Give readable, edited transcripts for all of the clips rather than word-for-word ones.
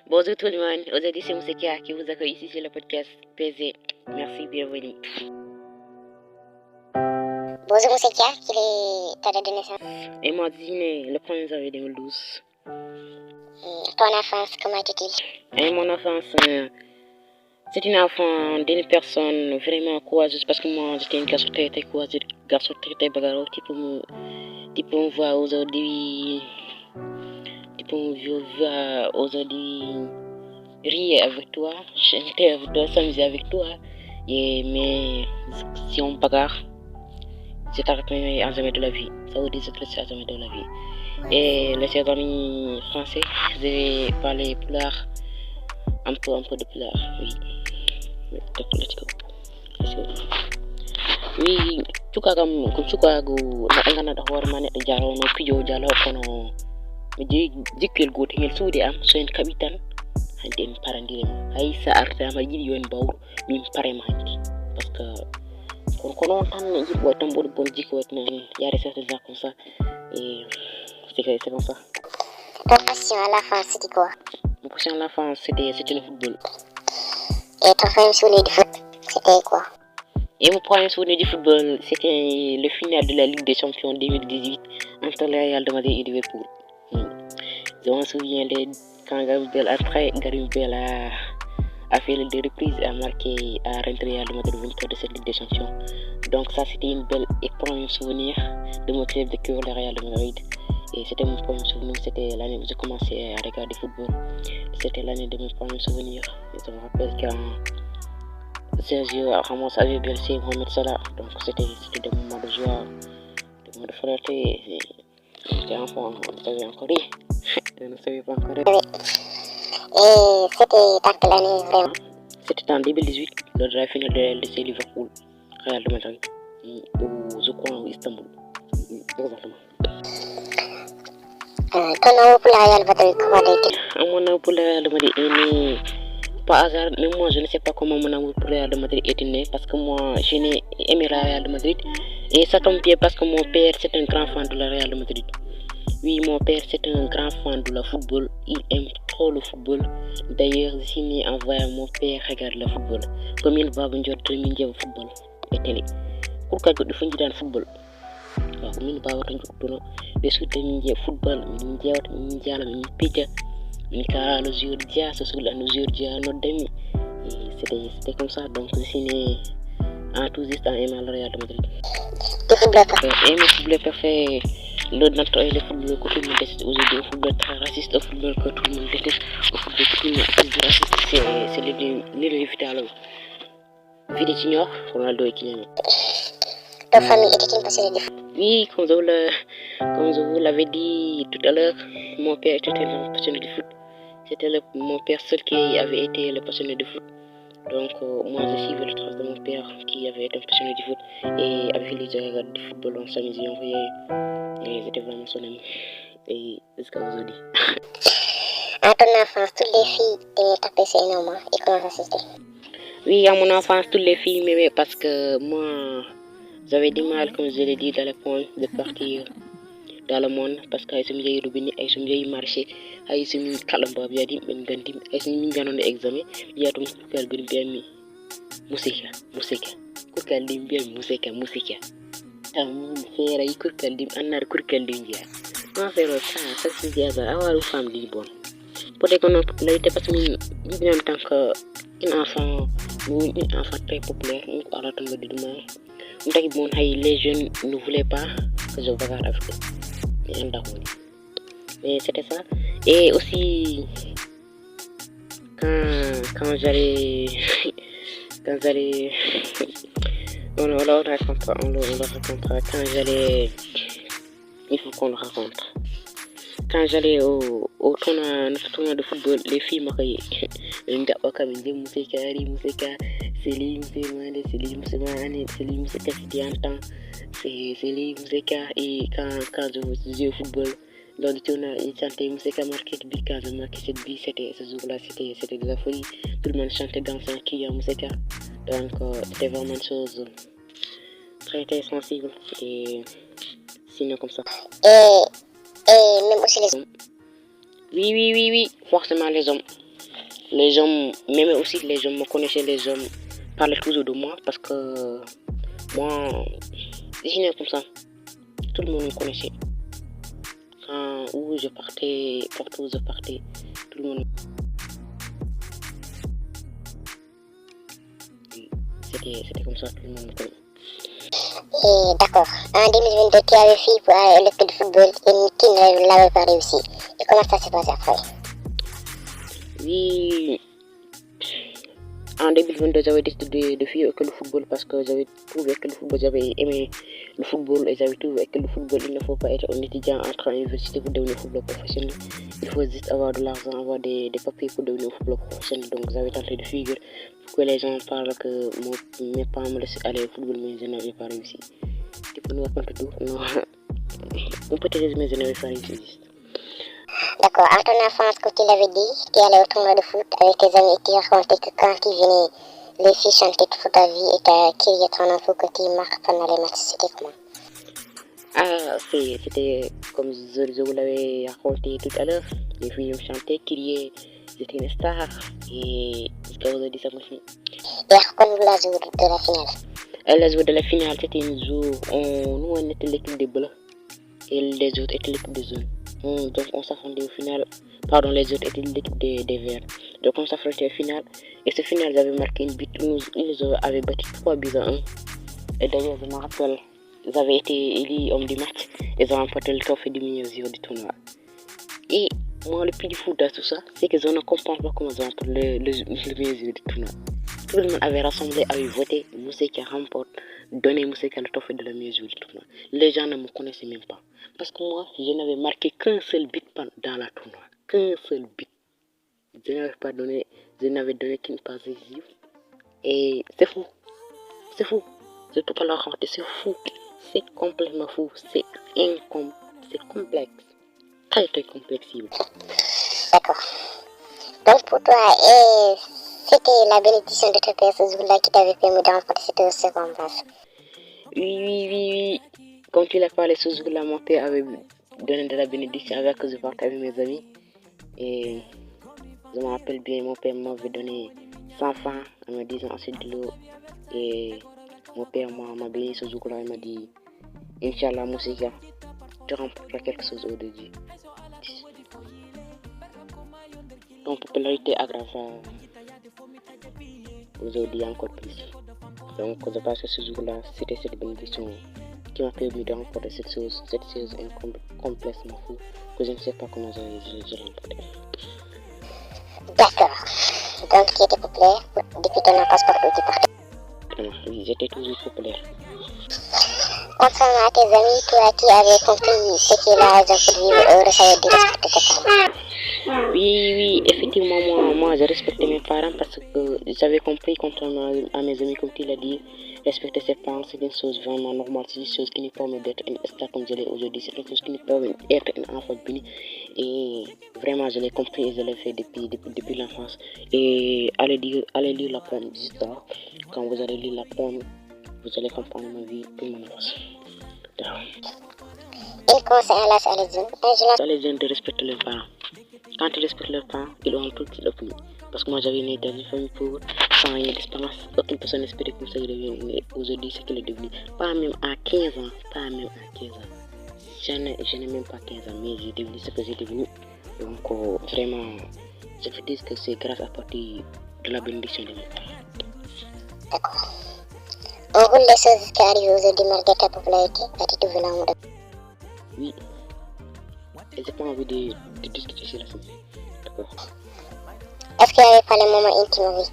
Bonjour tout le monde, aujourd'hui c'est Mousseka qui vous accueille ici sur le podcast PZ. Merci, bienvenue. Bonjour Mousseka, quelle est ta date de naissance? Et moi, né le 1er janvier 2012. Ton enfance, comment était-il? Et mon enfance, c'est une enfant d'une personne vraiment courageuse parce que moi j'étais une garçon très courageux, garçon très bagarreur. Tu peux me voir aujourd'hui, tu peux me voir aujourd'hui rire avec toi, chanter avec toi, s'amuser avec toi. Mais si on bagarre, je t'arrête à jamais de la vie. Ça veut dire que je te laisse à jamais de la vie. Et les chers amis français, je vais parler pulaar, un peu de pulaar, oui. Let's go. Oui, cukagam ko cukago na ngana da hoore man e jarono pijo jalo kono mi jikkel goto ngel suudi am so en kabi tan hande en parandire ma hay sa artama yidi yon bawru min parema hande parce que ko non tan jikko tan bon jikko tan yare certains gens comme ça et c'est comme ça. Ta passion à l'enfance, c'était quoi? Mon passion à l'enfance, c'était le football. Et ton premier souvenir du foot, c'était quoi? Et mon premier souvenir du football, c'était le final de la Ligue des Champions 2018 entre le Real de Madrid et Liverpool. Je me souviens quand Gareth Bale a fait les deux reprises, a marqué, à rentrer Real de Madrid vainqueur de cette Ligue des Champions. Donc ça, c'était une belle et premier souvenir de mon club de cœur, le Real de Madrid. Et c'était mon premier souvenir, c'était l'année où j'ai commencé à regarder le football. C'était l'année de mes premiers souvenirs. Et je me rappelle quand Sergio Ramos avait blessé Mohamed Salah. Donc c'était des moments de joie, des moments de fierté. J'étais enfant, on ne savait encore rien. On ne savait pas encore rien. Et c'était dans quelle année vraiment? C'était en 2018, lors de la finale de LDC Liverpool, Real de Madrid, je crois au Istanbul. Exactement. Ton amour pour le Real Madrid, comment était-il? Mon amour pour le Real Madrid est né par hasard, mais moi je ne sais pas comment mon amour pour le Real Madrid est né, parce que moi je n'ai aimé le Real Madrid, et ça tombe bien parce que mon père c'est un grand fan de la Real Madrid. Oui, mon père c'est un grand fan de le football, il aime trop le football. D'ailleurs, je suis né en voyant mon père regarder le football. Comme il va venir de le football et télé. Pourquoi il faut dire football? Min bawata jokkuno ɓe sudde min jeeya football min jewta min jala min pija min karalo jour dia so suhlano jour dia noddami c'était comme ça. Donc je suis né en tout juste en aimant le Real de Madrid. Et mon football préféré, le notre est le football que tout le monde déteste aujourd'hui, au football très raciste, au football que tout le monde déteste, au football que tout le monde accuse de raciste, c'est le vital. Vidi Junior, Ronaldo et Kylian. Ta famille était une passionnée de foot? Oui, comme je vous l'avais dit tout à l'heure, mon père était un passionné de foot. C'était mon père seul qui avait été le passionné de foot. Donc moi je suivais le trace de mon père qui avait été un passionné de foot. Et avec lui je regardais du football, on s'amusait, on voyait. Et j'étais vraiment son ami. Et jusqu'à aujourd'hui. À ton enfance, toutes les filles t'appréciaient énormément. Et comment ça s'était? Oui, à mon enfance, toutes les filles m'aimaient parce que moi, j'avais du mal, comme je l'ai dit, dans le point de partir dans le monde parce que je suis revenu à ce marché, à ce calamba, bien dit, ben gandim, à ce minganon examen, il y a tout quel bien musique, kurkal dim bien musique. Tam fera yi kurkal dim anar kurkal dim ya. Ma fera ça c'est bien ça, avoir une femme di bon. Peut-être qu'on a été parce que en tant qu'un enfant, un enfant très populaire, on a raté de demain. Les jeunes ne voulaient pas que je bagarre avec eux. Mais c'était ça. Et aussi, quand j'allais, on le racontera, quand j'allais, il faut qu'on le raconte. Quand j'allais au tournoi de football, les filles m'accueillaient. Mousseka, Céline Mousseka, c'était un temps. Céline Mousseka, et quand je jouais au football, lors du tournoi, ils chantaient Mousseka marqué de but. Quand je marquais cette but, ce jour-là, c'était de la folie. Tout le monde chantait dansant, qui a Mousseka. Donc, c'était vraiment une chose très sensible. Et sinon, comme ça. Et même aussi les hommes. Oui, forcément les hommes. Les gens, même aussi les gens me connaissaient, les gens parlaient toujours de moi parce que moi, je suis né comme ça. Tout le monde me connaissait. Quand où je partais, partout où je partais, tout le monde. C'était comme ça, tout le monde me connaissait. Et d'accord. En 2022, tu avais fini pour le club de football et qui ne l'avait pas réussi. Et comment ça s'est passé après? Oui, en 2022, j'avais décidé de fuir que le football parce que j'avais trouvé que le football, j'avais aimé le football et j'avais trouvé que le football, il ne faut pas être un étudiant entre l'université pour devenir football professionnel. Il faut juste avoir de l'argent, avoir des papiers pour devenir football professionnel. Donc j'avais tenté de fuir pour que les gens parlent que mes parents me laissaient aller au football, mais je n'avais pas réussi. Tu peux nous raconter tout? Non. Un petit résumé, je n'avais pas réussi. D'accord. En ton enfance, comme tu l'avais dit, tu allais au tournoi de foot avec tes amis et tu racontais que quand tu venais, les filles chantaient toute ta vie et tu as crié ton enfant que tu marques pendant les matchs. C'était comment? Ah, c'était comme je vous l'avais raconté tout à l'heure. Les filles me chantaient, criaient, j'étais une star. Et jusqu'à aujourd'hui, ça me fait. Et raconte-nous la jour de la finale. La jour de la finale, c'était un jour où nous, on était l'équipe des bleus et les autres étaient l'équipe des jaunes. Donc on s'affrontait au final, pardon, les autres étaient l'équipe des verts. Donc on s'affrontait au final, et ce final, j'avais marqué une but, ils nous avaient battu 3-1. Et d'ailleurs, je me rappelle, j'avais été élu homme du match, et j'ai remporté le trophée du meilleur joueur du tournoi. Et moi, le plus du foot dans tout ça, c'est que je ne comprends pas comment j'ai remporté le meilleur joueur du tournoi. Tout le monde avait rassemblé, avait voté, Moussé qui remporte, donné Moussé qui a le trophée de la meilleure joueur du tournoi. Les gens ne me connaissaient même pas. Parce que moi, je n'avais marqué qu'un seul but dans la tournoi. Qu'un seul but. Je n'avais donné qu'une passe décisive. Et c'est fou. C'est fou. Je ne peux pas le raconter. C'est fou. C'est complètement fou. C'est complexe. Très complexe. D'accord. Donc pour toi, c'était la bénédiction de ton père ce jour-là qui t'avait permis de remporter cette seconde place. Oui. Comme tu l'as parlé ce jour-là, mon père avait donné de la bénédiction avec que je partais avec mes amis. Et je me rappelle bien, mon père m'avait donné 100 francs en me disant ensuite de l'eau. Et mon père m'a béni ce jour-là, il m'a dit Inch'Allah, Moussika, tu remporteras quelque chose au Dieu. Ton popularité aggrave aujourd'hui encore plus. Donc, je pense que ce jour-là, c'était cette bénédiction qui m'a permis de remporter cette chose complètement fou que je ne sais pas comment j'ai remporté. D'accord. Donc, tu étais populaire depuis ton enfance partout où tu partais. Oui, j'étais toujours populaire. Contrairement à tes amis, toi qui avais compris ce qui est la raison pour vivre heureux, ça veut dire respecter tes parents. Oui, effectivement, moi, je respectais mes parents parce que j'avais compris, contrairement à mes amis, comme tu l'as dit, respecter ses parents, c'est une chose vraiment normale, c'est une chose qui nous permet d'être une star comme je l'ai aujourd'hui, c'est une chose qui nous permet d'être un enfant béni. Et vraiment, je l'ai compris et je l'ai fait depuis l'enfance. Et allez lire la poème d'histoire. Quand vous allez lire la poème, vous allez comprendre ma vie et mon enfance. Il conseille à les jeunes. À les jeunes de respecter leurs parents. Quand ils respectent leurs parents, ils auront tout le plus. Parce que moi, j'avais né dans une famille pauvre, sans rien d'espérance. Aucune personne n'espérait que ça devienne aujourd'hui ce qu'il est devenu. Pas même à 15 ans. Je n'ai même pas 15 ans, mais j'ai devenu ce que j'ai devenu. Donc, vraiment, je veux dire que c'est grâce à partir de la bénédiction de mes parents. D'accord. On roule les choses qui arrivent aujourd'hui malgré ta popularité. As-tu trouvé l'amour? Oui. Et j'ai pas envie de discuter sur la suite. D'accord. Est-ce qu'il n'y avait pas les moments intimes, oui,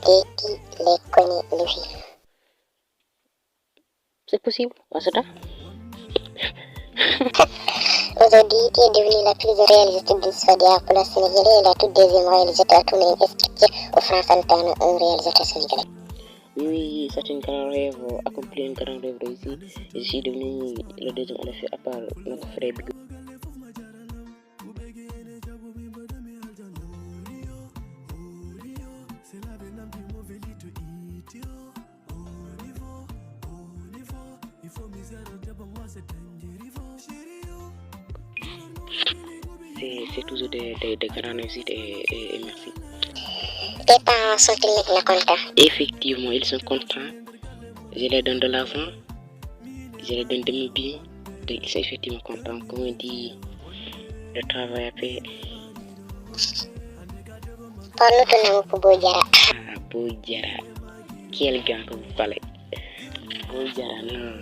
et qui les connaît, les filles? C'est possible, à ce temps. Aujourd'hui, tu es devenue la plus réalisatrice de l'histoire de la police sénégalaise et la toute deuxième réalisatrice à tourner une scripture au France Antana, un réalisateur sénégalais. Oui, c'est un grand rêve, accompli un grand rêve réussi. Je suis devenu le deuxième à le faire à part notre frère Bigo. C'est toujours des grandes réussites et merci. Tes parents sont-ils maintenant contents? Effectivement, ils sont contents. Je leur donne de l'argent, je leur donne de mes billes. Donc, ils sont effectivement contents. Comme on dit, le travail a payé. Parle-nous de ton amour pour Boy-Diarra. Ah, Boy-Diarra. Quel gars que vous parlez. Boy-Diarra, non.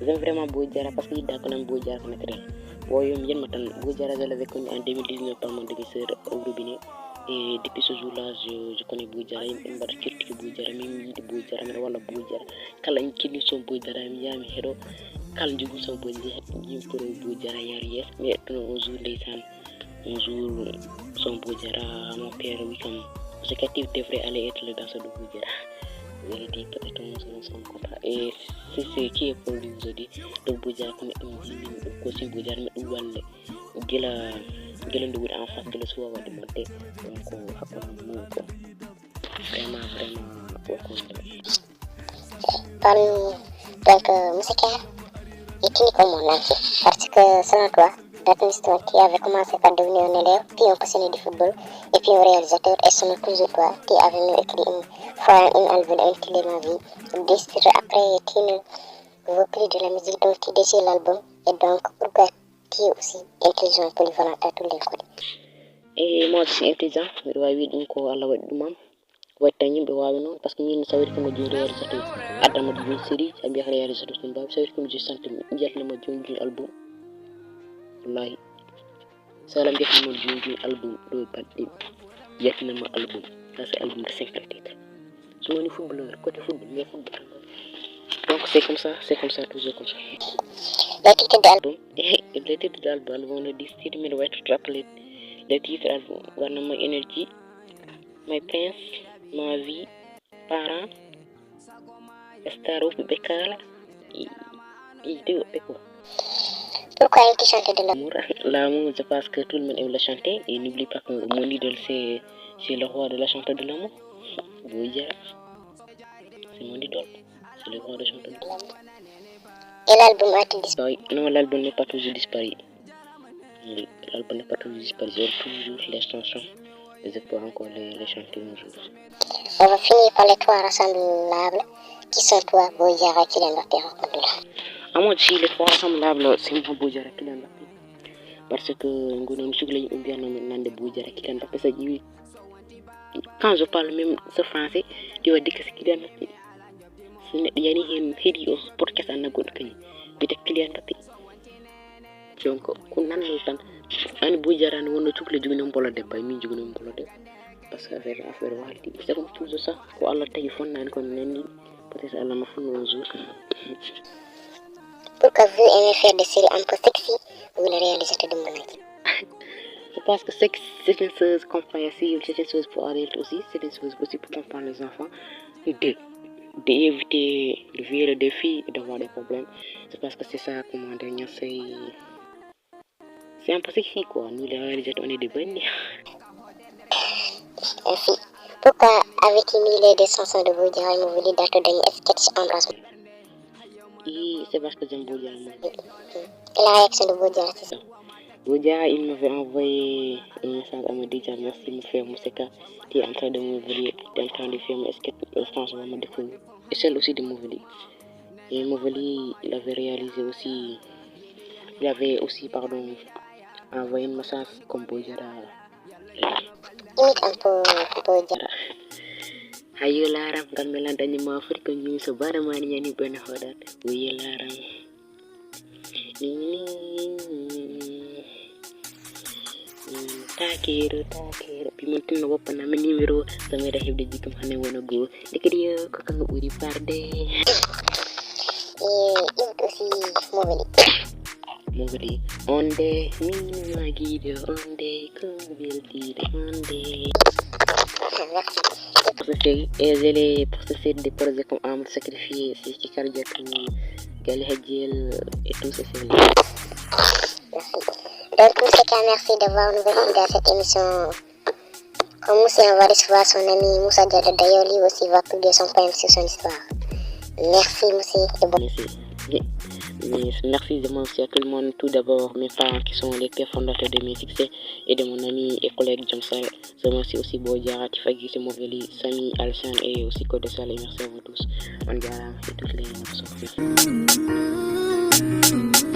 J'aime vraiment Boy-Diarra parce qu'il est d'accord avec Boy-Diarra naturel. Boy-Diarra, je l'avais connu en 2019 par mon demi-sœur au robinet. Et depuis ce jour-là, je connais Boy-Diarra. Je me suis dit que Boy-Diarra, même si Boy-Diarra, mais voilà Boy-Diarra. Quand on a son Boy-Diarra, il y a un héros. Quand on a son Boy-Diarra, il y a un Boy-Diarra, il y a rien. Mais un jour, son Boy-Diarra, mon père, oui, comme ce qu'il devrait aller être le danseur de Boy-Diarra. Je l'ai dit, peut-être on se contrat. Et c'est ce qui est pour lui aujourd'hui. Donc, Boy-Diarra, comme on dit, aussi Boy-Diarra, mais où elle est en face de le soir de monter. Donc, vraiment, Parle-nous donc, Moussa Kher, et tu es comme mon entier. Parce que selon toi, Datmiston qui avait commencé par devenir un élève, puis un passionné du football, et puis un réalisateur, et selon toujours toi, qui avait même écrit une fois un album intitulé Ma vie, après tu ne veux plus de la musique, donc tu déchires l'album, et donc pourquoi tu es aussi intelligent, polyvalent à tous les côtés? Et moi, je suis intelligent, mais je vais dire que Allah va dire wattani be wawino parce que min sawri ko joni réalisateur adama di série am biya réalisateur sun baw sawri ko je sante jatna ma joni album wallahi salam jatna ma joni album do badde jatna ma album ça c'est album de 50 titres je suis footballeur côté football mais football donc c'est comme ça toujours comme ça le titre de l'album le titre de l'album le titre mais doit être rappelé le titre album warna ma énergie my prince ma vie, parents, Staro, Bekala, pourquoi tu chantes de l'amour? L'amour, je pense que tout le monde aime le chanter. Et n'oublie pas que mon idole, c'est le roi de la chanteuse de l'amour. Boy-Diarra. C'est mon idole. C'est le roi de la chanteuse de l'amour. Et l'album a-t-il disparu? Non, l'album n'est pas toujours disparu. L'album n'est pas toujours disparu. J'ai toujours les chansons. Et je peux encore les chanter un jour. On va finir par les trois rassemblables qui sont toi, Boy-Diarra, Kylian Mbappé, raconte-le. À moi, si les trois rassemblables, c'est moi, Boy-Diarra, Kylian Mbappé. Parce que nous sommes bien de Boy-Diarra, Kylian Mbappé. Quand je parle même ce français, tu vas dire que c'est Kylian Mbappé. Il y a une vidéo podcast à Nagoud Kanye, mais c'est Kylian Mbappé. Donc, quand on a un Boy-Diarra, on a tout le monde pour le débat, parce que affaire c'est comme tout ça ko Allah tagi fonna ko nani peut-être Allah ma fonno un jour. Pourquoi vous aimez faire des séries un peu sexy ou le réalisateur de Monaco? Je pense que c'est une chose compréhensible, c'est une chose pour adultes aussi, c'est une chose aussi pour comprendre les enfants d'éviter de vivre le défi et d'avoir des problèmes. Je pense que c'est ça comment dire c'est un peu sexy quoi, nous les réalisateurs on est des bonnes. Merci. Pourquoi avez-vous mis les chansons de Boy-Diarra et vous voulez dater d'un sketch embrassement? C'est parce que j'aime Boy-Diarra. La réaction de Boy-Diarra, c'est ça? Boy-Diarra, il m'avait envoyé un message à me dire merci mon frère Mousseka, tu es en train de m'ouvrir, tu es en train de faire mes sketch, franchement me découvrir. Et celle aussi de Mouveli. Et Mouveli, il avait réalisé aussi, envoyé un message comme Boy-Diarra. Imite un peu Boy-Diarra. Ayo laram kan melandanya ma Afrika ñu so bara mani yani ben hodat wiye laram takero bi mon tinno wopana me numéro sama da hebde jikum hane wona go dikedi ko kanga buri parde imite aussi Mouveli onde min magido onde ko belti onde. Merci. Pour se faire des projets comme Amour Sacrifié, c'est cardiaque, Gali Hadjiel et tout ça. Merci. Donc, Moussa, merci d'avoir nous reçu dans cette émission. Comme Moussa, on va recevoir son ami Moussa Diallo. D'ailleurs, lui aussi va publier son poème sur son histoire. Merci, Moussa. Et bon. Mais merci de aussi à tout le monde. Tout d'abord, mes parents qui sont les pères fondateurs de mes succès et de mon ami et collègue Jamsal. Je remercie aussi Bodia, Tifagi, Semoveli, Sami, Alchan et aussi Code Sal. Et merci à vous tous. On garde et toutes les personnes.